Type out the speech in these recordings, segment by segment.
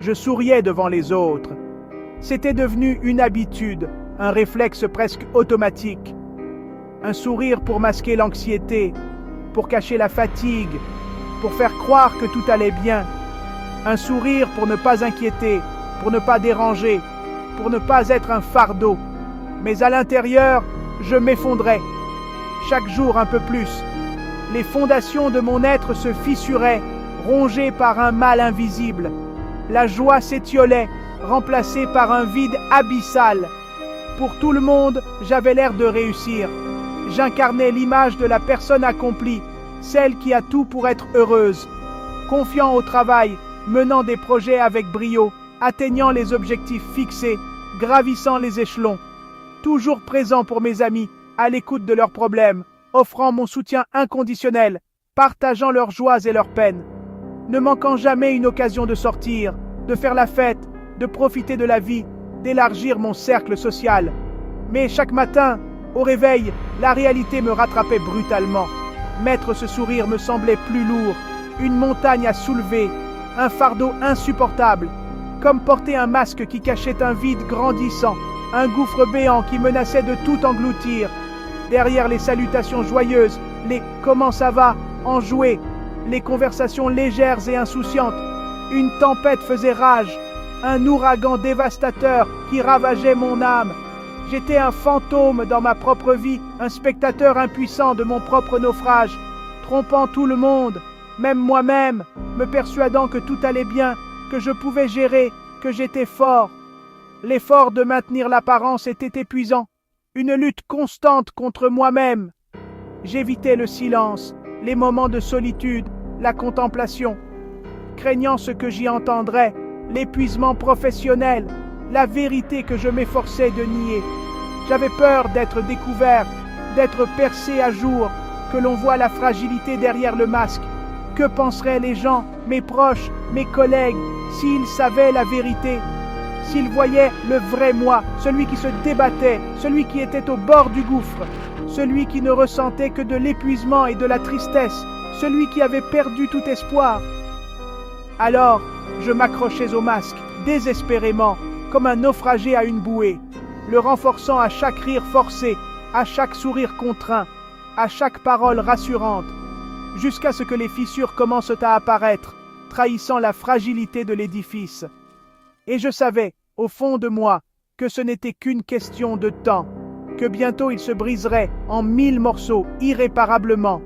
Je souriais devant les autres. C'était devenu une habitude, un réflexe presque automatique. Un sourire pour masquer l'anxiété, pour cacher la fatigue, pour faire croire que tout allait bien. Un sourire pour ne pas inquiéter, pour ne pas déranger, pour ne pas être un fardeau. Mais à l'intérieur, je m'effondrais. Chaque jour un peu plus. Les fondations de mon être se fissuraient, rongées par un mal invisible. La joie s'étiolait, remplacée par un vide abyssal. Pour tout le monde, j'avais l'air de réussir. J'incarnais l'image de la personne accomplie, celle qui a tout pour être heureuse. Confiant au travail, menant des projets avec brio, atteignant les objectifs fixés, gravissant les échelons. Toujours présent pour mes amis, à l'écoute de leurs problèmes, offrant mon soutien inconditionnel, partageant leurs joies et leurs peines. Ne manquant jamais une occasion de sortir, de faire la fête, de profiter de la vie, d'élargir mon cercle social. Mais chaque matin, au réveil, la réalité me rattrapait brutalement. Mettre ce sourire me semblait plus lourd, une montagne à soulever, un fardeau insupportable, comme porter un masque qui cachait un vide grandissant, un gouffre béant qui menaçait de tout engloutir. Derrière les salutations joyeuses, les « comment ça va » enjouées, les conversations légères et insouciantes, une tempête faisait rage, un ouragan dévastateur qui ravageait mon âme. J'étais un fantôme dans ma propre vie, un spectateur impuissant de mon propre naufrage, trompant tout le monde, même moi-même, me persuadant que tout allait bien, que je pouvais gérer, que j'étais fort. L'effort de maintenir l'apparence était épuisant, une lutte constante contre moi-même. J'évitais le silence, les moments de solitude, la contemplation, craignant ce que j'y entendrais, l'épuisement professionnel, la vérité que je m'efforçais de nier. J'avais peur d'être découvert, d'être percé à jour, que l'on voie la fragilité derrière le masque. Que penseraient les gens, mes proches, mes collègues, s'ils savaient la vérité, s'ils voyaient le vrai moi, celui qui se débattait, celui qui était au bord du gouffre, celui qui ne ressentait que de l'épuisement et de la tristesse, celui qui avait perdu tout espoir. Alors, je m'accrochais au masque, désespérément, comme un naufragé à une bouée, le renforçant à chaque rire forcé, à chaque sourire contraint, à chaque parole rassurante, jusqu'à ce que les fissures commencent à apparaître, trahissant la fragilité de l'édifice. Et je savais, au fond de moi, que ce n'était qu'une question de temps, que bientôt il se briserait en 1000 morceaux irréparablement,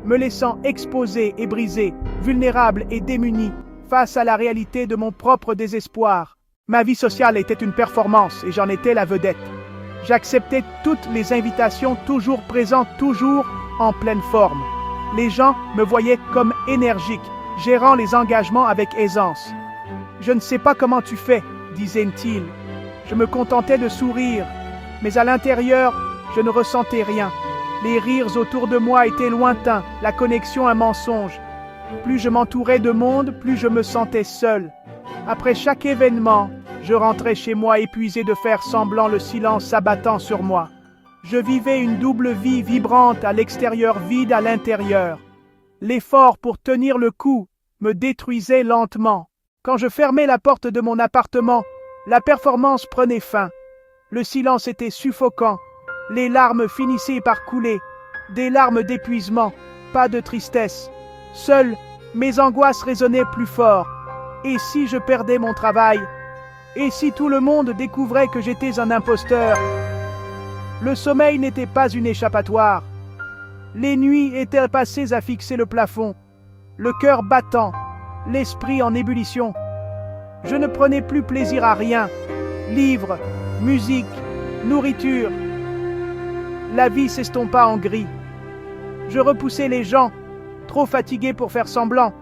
me laissant exposé et brisé, vulnérable et démuni, face à la réalité de mon propre désespoir. Ma vie sociale était une performance et j'en étais la vedette. J'acceptais toutes les invitations, toujours présentes, toujours en pleine forme. Les gens me voyaient comme énergique, gérant les engagements avec aisance. « Je ne sais pas comment tu fais », disaient-ils. Je me contentais de sourire, mais à l'intérieur, je ne ressentais rien. Les rires autour de moi étaient lointains, la connexion un mensonge. Plus je m'entourais de monde, plus je me sentais seul. Après chaque événement, je rentrais chez moi épuisé de faire semblant, le silence s'abattant sur moi. Je vivais une double vie vibrante à l'extérieur, vide à l'intérieur. L'effort pour tenir le coup me détruisait lentement. Quand je fermais la porte de mon appartement, la performance prenait fin. Le silence était suffocant. Les larmes finissaient par couler. Des larmes d'épuisement, pas de tristesse. Seules, mes angoisses résonnaient plus fort. Et si je perdais mon travail? Et si tout le monde découvrait que j'étais un imposteur? Le sommeil n'était pas une échappatoire. Les nuits étaient passées à fixer le plafond, le cœur battant, l'esprit en ébullition. Je ne prenais plus plaisir à rien. Livres, musique, nourriture. La vie s'estompa en gris. Je repoussais les gens, trop fatigués pour faire semblant.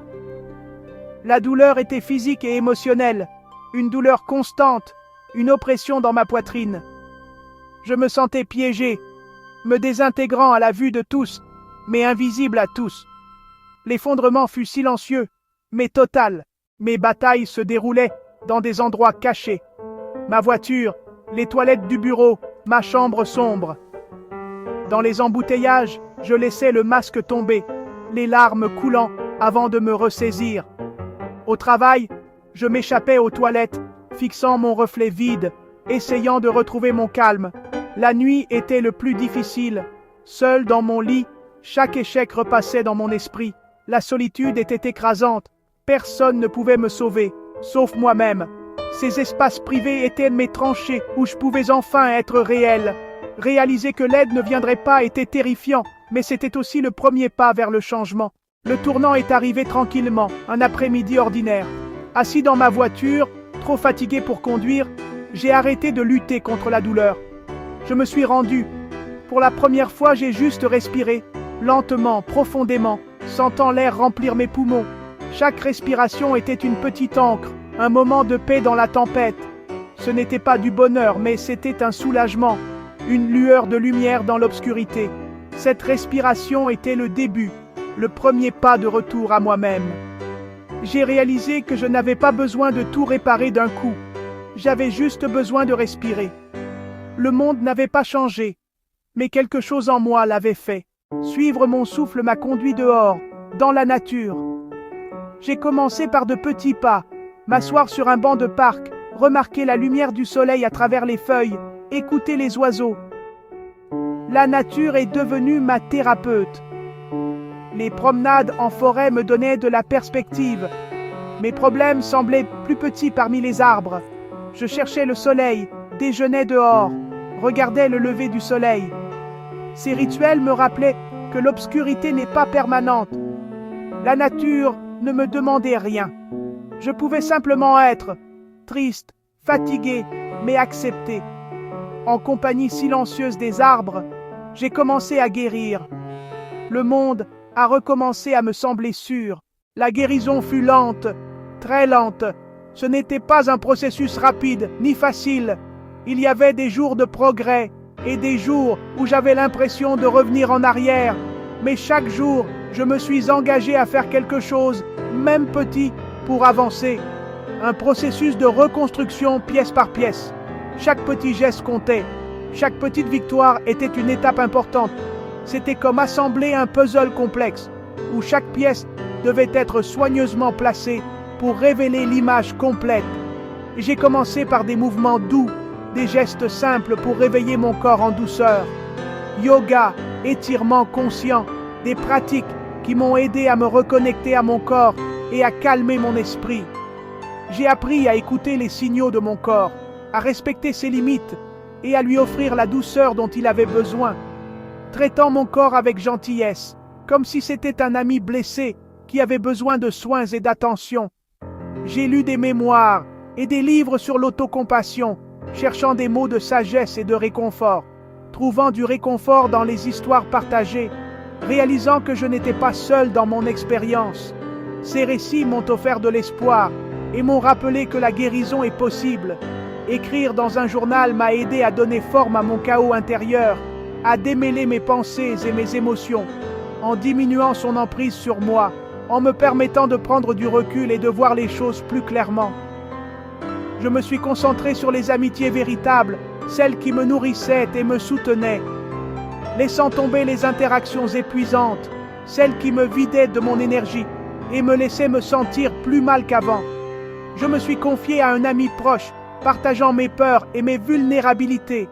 La douleur était physique et émotionnelle, une douleur constante, une oppression dans ma poitrine. Je me sentais piégé, me désintégrant à la vue de tous, mais invisible à tous. L'effondrement fut silencieux, mais total. Mes batailles se déroulaient dans des endroits cachés. Ma voiture, les toilettes du bureau, ma chambre sombre. Dans les embouteillages, je laissais le masque tomber, les larmes coulant avant de me ressaisir. Au travail, Je m'échappais aux toilettes, fixant mon reflet vide, essayant de retrouver mon calme. La nuit était le plus difficile. Seul dans mon lit, chaque échec repassait dans mon esprit. La solitude était écrasante. Personne ne pouvait me sauver, sauf moi-même. Ces espaces privés étaient mes tranchées où je pouvais enfin être réel. Réaliser que l'aide ne viendrait pas était terrifiant, mais c'était aussi le premier pas vers le changement. Le tournant est arrivé tranquillement, un après-midi ordinaire. Assis dans ma voiture, trop fatigué pour conduire, j'ai arrêté de lutter contre la douleur. Je me suis rendu. Pour la première fois, j'ai juste respiré, lentement, profondément, sentant l'air remplir mes poumons. Chaque respiration était une petite ancre, un moment de paix dans la tempête. Ce n'était pas du bonheur, mais c'était un soulagement, une lueur de lumière dans l'obscurité. Cette respiration était le début, le premier pas de retour à moi-même. J'ai réalisé que je n'avais pas besoin de tout réparer d'un coup. J'avais juste besoin de respirer. Le monde n'avait pas changé, mais quelque chose en moi l'avait fait. Suivre mon souffle m'a conduit dehors, dans la nature. J'ai commencé par de petits pas, m'asseoir sur un banc de parc, remarquer la lumière du soleil à travers les feuilles, écouter les oiseaux. La nature est devenue ma thérapeute. Les promenades en forêt me donnaient de la perspective. Mes problèmes semblaient plus petits parmi les arbres. Je cherchais le soleil, déjeunais dehors, regardais le lever du soleil. Ces rituels me rappelaient que l'obscurité n'est pas permanente. La nature ne me demandait rien. Je pouvais simplement être triste, fatigué, mais accepté. En compagnie silencieuse des arbres, j'ai commencé à guérir. Le monde a recommencé à me sembler sûr. La guérison fut lente, très lente. Ce n'était pas un processus rapide ni facile. Il y avait des jours de progrès et des jours où j'avais l'impression de revenir en arrière. Mais chaque jour, je me suis engagé à faire quelque chose, même petit, pour avancer. Un processus de reconstruction pièce par pièce. Chaque petit geste comptait. Chaque petite victoire était une étape importante. C'était comme assembler un puzzle complexe, où chaque pièce devait être soigneusement placée pour révéler l'image complète. J'ai commencé par des mouvements doux, des gestes simples pour réveiller mon corps en douceur. Yoga, étirement conscient, des pratiques qui m'ont aidé à me reconnecter à mon corps et à calmer mon esprit. J'ai appris à écouter les signaux de mon corps, à respecter ses limites et à lui offrir la douceur dont il avait besoin, traitant mon corps avec gentillesse, comme si c'était un ami blessé qui avait besoin de soins et d'attention. J'ai lu des mémoires et des livres sur l'autocompassion, cherchant des mots de sagesse et de réconfort, trouvant du réconfort dans les histoires partagées, réalisant que je n'étais pas seul dans mon expérience. Ces récits m'ont offert de l'espoir et m'ont rappelé que la guérison est possible. Écrire dans un journal m'a aidé à donner forme à mon chaos intérieur, à démêler mes pensées et mes émotions, en diminuant son emprise sur moi, en me permettant de prendre du recul et de voir les choses plus clairement. Je me suis concentré sur les amitiés véritables, celles qui me nourrissaient et me soutenaient, laissant tomber les interactions épuisantes, celles qui me vidaient de mon énergie et me laissaient me sentir plus mal qu'avant. Je me suis confié à un ami proche, partageant mes peurs et mes vulnérabilités,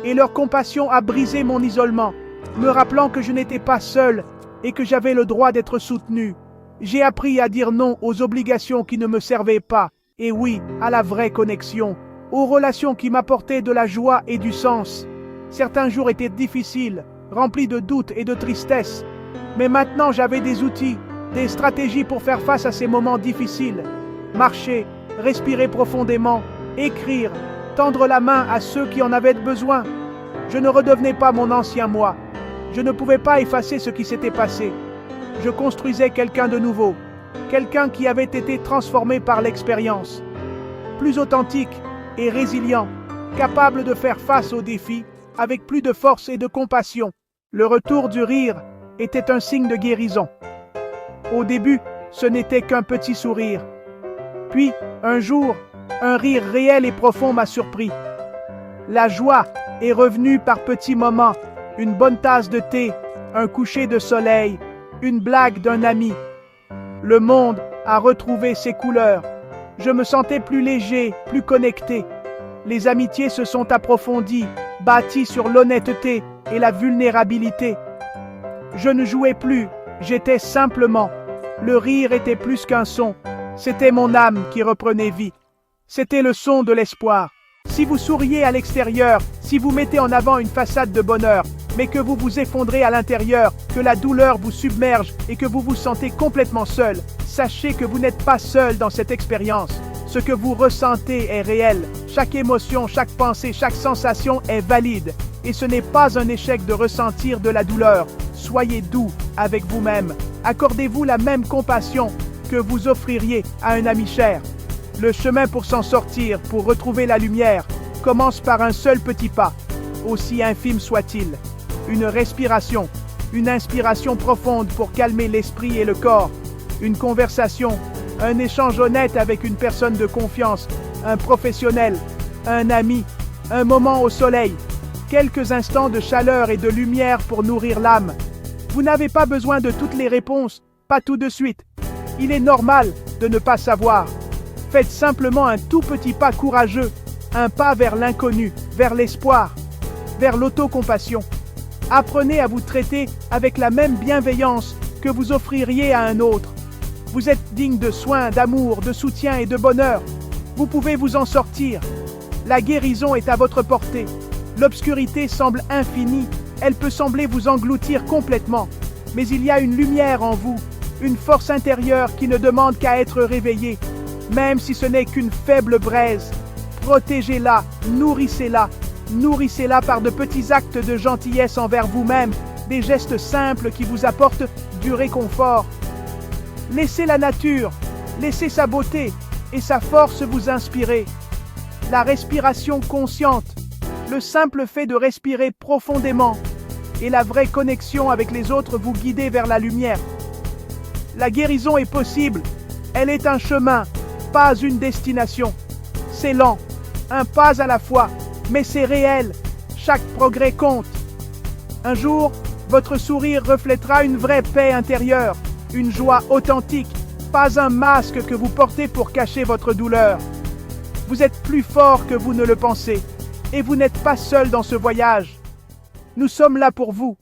et leur compassion a brisé mon isolement, me rappelant que je n'étais pas seul et que j'avais le droit d'être soutenu. J'ai appris à dire non aux obligations qui ne me servaient pas, et oui, à la vraie connexion, aux relations qui m'apportaient de la joie et du sens. Certains jours étaient difficiles, remplis de doutes et de tristesse, mais maintenant j'avais des outils, des stratégies pour faire face à ces moments difficiles. Marcher, respirer profondément, écrire, tendre la main à ceux qui en avaient besoin. Je ne redevenais pas mon ancien moi. Je ne pouvais pas effacer ce qui s'était passé. Je construisais quelqu'un de nouveau, quelqu'un qui avait été transformé par l'expérience, plus authentique et résilient, capable de faire face aux défis avec plus de force et de compassion. Le retour du rire était un signe de guérison. Au début, ce n'était qu'un petit sourire. Puis, un jour, un rire réel et profond m'a surpris. La joie est revenue par petits moments, une bonne tasse de thé, un coucher de soleil, une blague d'un ami. Le monde a retrouvé ses couleurs. Je me sentais plus léger, plus connecté. Les amitiés se sont approfondies, bâties sur l'honnêteté et la vulnérabilité. Je ne jouais plus, j'étais simplement. Le rire était plus qu'un son, c'était mon âme qui reprenait vie. C'était le son de l'espoir. Si vous souriez à l'extérieur, si vous mettez en avant une façade de bonheur, mais que vous vous effondrez à l'intérieur, que la douleur vous submerge et que vous vous sentez complètement seul, sachez que vous n'êtes pas seul dans cette expérience. Ce que vous ressentez est réel. Chaque émotion, chaque pensée, chaque sensation est valide. Et ce n'est pas un échec de ressentir de la douleur. Soyez doux avec vous-même. Accordez-vous la même compassion que vous offririez à un ami cher. Le chemin pour s'en sortir, pour retrouver la lumière, commence par un seul petit pas, aussi infime soit-il. Une respiration, une inspiration profonde pour calmer l'esprit et le corps, une conversation, un échange honnête avec une personne de confiance, un professionnel, un ami, un moment au soleil, quelques instants de chaleur et de lumière pour nourrir l'âme. Vous n'avez pas besoin de toutes les réponses, pas tout de suite. Il est normal de ne pas savoir. Faites simplement un tout petit pas courageux, un pas vers l'inconnu, vers l'espoir, vers l'autocompassion. Apprenez à vous traiter avec la même bienveillance que vous offririez à un autre. Vous êtes digne de soins, d'amour, de soutien et de bonheur. Vous pouvez vous en sortir. La guérison est à votre portée. L'obscurité semble infinie, elle peut sembler vous engloutir complètement. Mais il y a une lumière en vous, une force intérieure qui ne demande qu'à être réveillée. Même si ce n'est qu'une faible braise, protégez-la, nourrissez-la. Nourrissez-la par de petits actes de gentillesse envers vous-même, des gestes simples qui vous apportent du réconfort. Laissez la nature, laissez sa beauté et sa force vous inspirer. La respiration consciente, le simple fait de respirer profondément et la vraie connexion avec les autres vous guider vers la lumière. La guérison est possible, elle est un chemin, pas une destination. C'est lent, un pas à la fois, mais c'est réel, chaque progrès compte. Un jour, votre sourire reflètera une vraie paix intérieure, une joie authentique, pas un masque que vous portez pour cacher votre douleur. Vous êtes plus fort que vous ne le pensez, et vous n'êtes pas seul dans ce voyage. Nous sommes là pour vous.